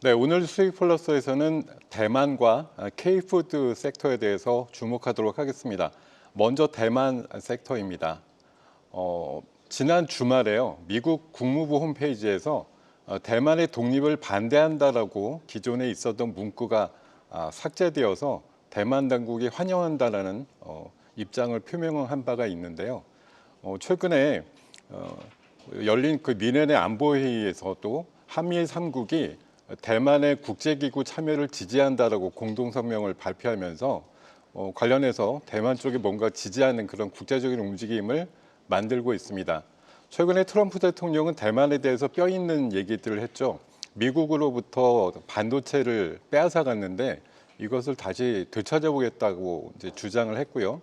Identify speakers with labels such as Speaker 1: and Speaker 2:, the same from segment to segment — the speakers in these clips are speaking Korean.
Speaker 1: 네, 오늘 수익 플러스에서는 대만과 K푸드 섹터에 대해서 주목하도록 하겠습니다. 먼저 대만 섹터입니다. 지난 주말에요. 미국 국무부 홈페이지에서 대만의 독립을 반대한다라고 기존에 있었던 문구가 삭제되어서 대만 당국이 환영한다라는 입장을 표명한 바가 있는데요. 최근에 열린 그 미네네 안보회의에서도 한미 3국이 대만의 국제기구 참여를 지지한다라고 공동성명을 발표하면서 관련해서 대만 쪽이 뭔가 지지하는 그런 국제적인 움직임을 만들고 있습니다. 최근에 트럼프 대통령은 대만에 대해서 뼈 있는 얘기들을 했죠. 미국으로부터 반도체를 빼앗아갔는데 이것을 다시 되찾아보겠다고 이제 주장을 했고요.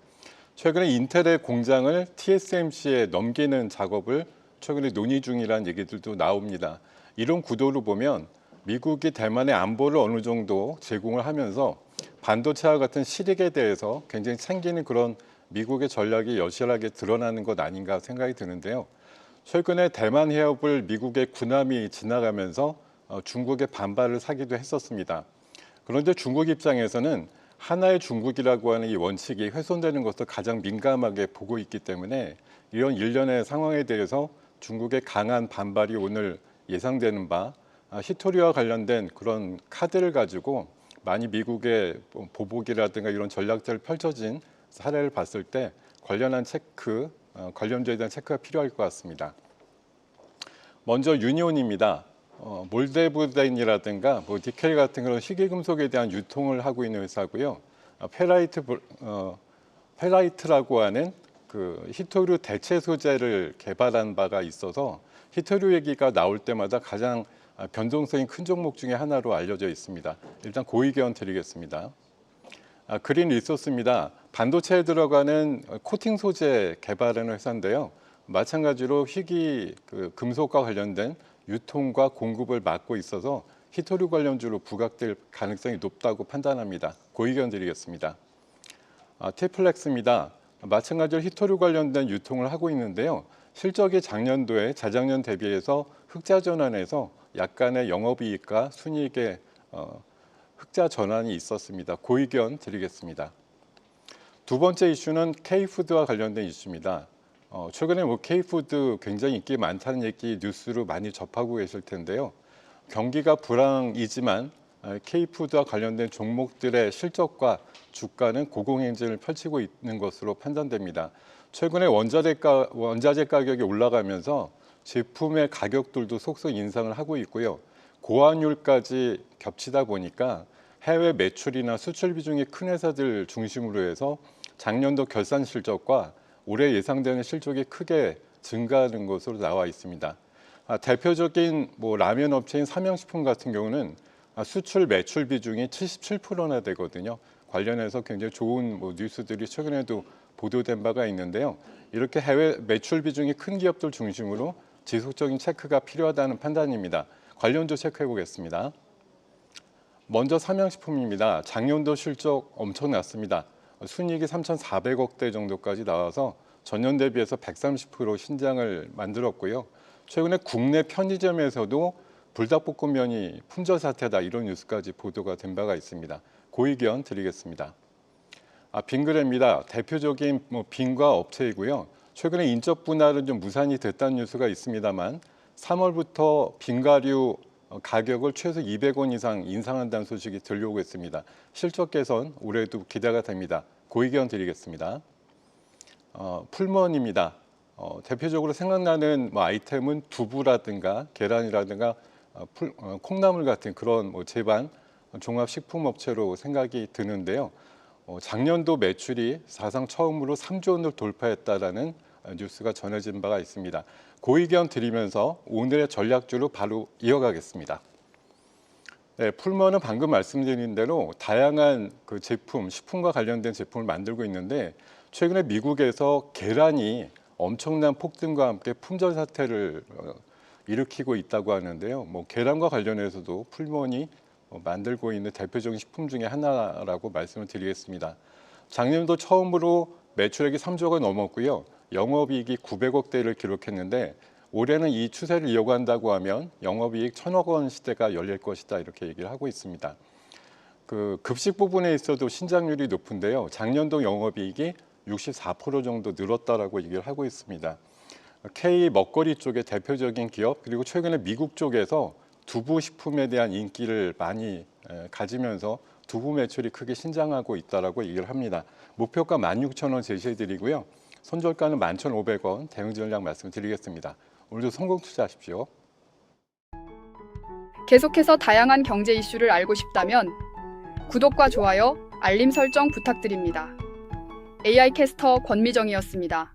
Speaker 1: 최근에 인텔의 공장을 TSMC에 넘기는 작업을 최근에 논의 중이라는 얘기들도 나옵니다. 이런 구도로 보면 미국이 대만의 안보를 어느 정도 제공을 하면서 반도체와 같은 실익에 대해서 굉장히 챙기는 그런 미국의 전략이 여실하게 드러나는 것 아닌가 생각이 드는데요. 최근에 대만 해협을 미국의 군함이 지나가면서 중국의 반발을 사기도 했었습니다. 그런데 중국 입장에서는 하나의 중국이라고 하는 이 원칙이 훼손되는 것을 가장 민감하게 보고 있기 때문에 이런 일련의 상황에 대해서 중국의 강한 반발이 오늘 예상되는 바 히토리와 관련된 그런 카드를 가지고 많이 미국의 보복이라든가 이런 전략들 펼쳐진 사례를 봤을 때 관련한 체크, 관련주에 대한 체크가 필요할 것 같습니다. 먼저 유니온입니다. 몰데브덴이라든가 니켈 같은 그런 희귀금속에 대한 유통을 하고 있는 회사고요. 페라이트라고 하는 그 히토류 대체 소재를 개발한 바가 있어서 히토류 얘기가 나올 때마다 가장 변동성이 큰 종목 중에 하나로 알려져 있습니다. 일단 고의견 드리겠습니다. 그린 리소스입니다. 반도체에 들어가는 코팅 소재 개발하는 회사인데요. 마찬가지로 희귀 금속과 관련된 유통과 공급을 맡고 있어서 히토류 관련주로 부각될 가능성이 높다고 판단합니다. 고의견 드리겠습니다. 티플렉스입니다. 마찬가지로 히토류 관련된 유통을 하고 있는데요. 실적이 작년도에 자작년 대비해서 흑자 전환에서 약간의 영업이익과 순이익의 흑자 전환이 있었습니다. 고의견 드리겠습니다. 두 번째 이슈는 K푸드와 관련된 이슈입니다. 최근에 K푸드 굉장히 인기 많다는 얘기 뉴스로 많이 접하고 계실 텐데요. 경기가 불황이지만 K푸드와 관련된 종목들의 실적과 주가는 고공행진을 펼치고 있는 것으로 판단됩니다. 최근에 원자재 가격이 올라가면서 제품의 가격들도 속속 인상을 하고 있고요. 고환율까지 겹치다 보니까 해외 매출이나 수출 비중이 큰 회사들 중심으로 해서 작년도 결산 실적과 올해 예상되는 실적이 크게 증가하는 것으로 나와 있습니다. 대표적인 라면 업체인 삼양식품 같은 경우는 수출 매출 비중이 77%나 되거든요. 관련해서 굉장히 좋은 뉴스들이 최근에도 보도된 바가 있는데요. 이렇게 해외 매출 비중이 큰 기업들 중심으로 지속적인 체크가 필요하다는 판단입니다. 관련주 체크해 보겠습니다. 먼저 삼양식품입니다. 작년도 실적 엄청났습니다. 순이익이 3,400억대 정도까지 나와서 전년 대비해서 130% 신장을 만들었고요. 최근에 국내 편의점에서도 불닭볶음면이 품절 사태다 이런 뉴스까지 보도가 된 바가 있습니다. 고의견 드리겠습니다. 빙그레입니다. 대표적인 빙과 업체이고요. 최근에 인적 분할은 좀 무산이 됐다는 뉴스가 있습니다만 3월부터 빙가류 가격을 최소 200원 이상 인상한다는 소식이 들려오고 있습니다. 실적 개선 올해도 기대가 됩니다. 고의견 드리겠습니다. 풀먼입니다. 대표적으로 생각나는 아이템은 두부라든가 계란이라든가 콩나물 같은 그런 제반 종합식품업체로 생각이 드는데요. 작년도 매출이 사상 처음으로 3조 원을 돌파했다라는 뉴스가 전해진 바가 있습니다. 고의견 드리면서 오늘의 전략주로 바로 이어가겠습니다. 네, 풀먼은 방금 말씀드린 대로 다양한 그 제품, 식품과 관련된 제품을 만들고 있는데 최근에 미국에서 계란이 엄청난 폭등과 함께 품절 사태를 일으키고 있다고 하는데요. 계란과 관련해서도 풀먼이 만들고 있는 대표적인 식품 중에 하나라고 말씀을 드리겠습니다. 작년도 처음으로 매출액이 3조가 넘었고요. 영업이익이 900억대를 기록했는데 올해는 이 추세를 이어간다고 하면 영업이익 1,000억 원 시대가 열릴 것이다 이렇게 얘기를 하고 있습니다. 그 급식 부분에 있어도 신장률이 높은데요. 작년도 영업이익이 64% 정도 늘었다라고 얘기를 하고 있습니다. K 먹거리 쪽의 대표적인 기업 그리고 최근에 미국 쪽에서 두부 식품에 대한 인기를 많이 가지면서 두부 매출이 크게 신장하고 있다라고 얘기를 합니다. 목표가 16,000원 제시해드리고요. 손절가는 11,500원 대응 전략 말씀드리겠습니다. 오늘도 성공 투자하십시오.
Speaker 2: 계속해서 다양한 경제 이슈를 알고 싶다면 구독과 좋아요, 알림 설정 부탁드립니다. AI 캐스터 권미정이었습니다.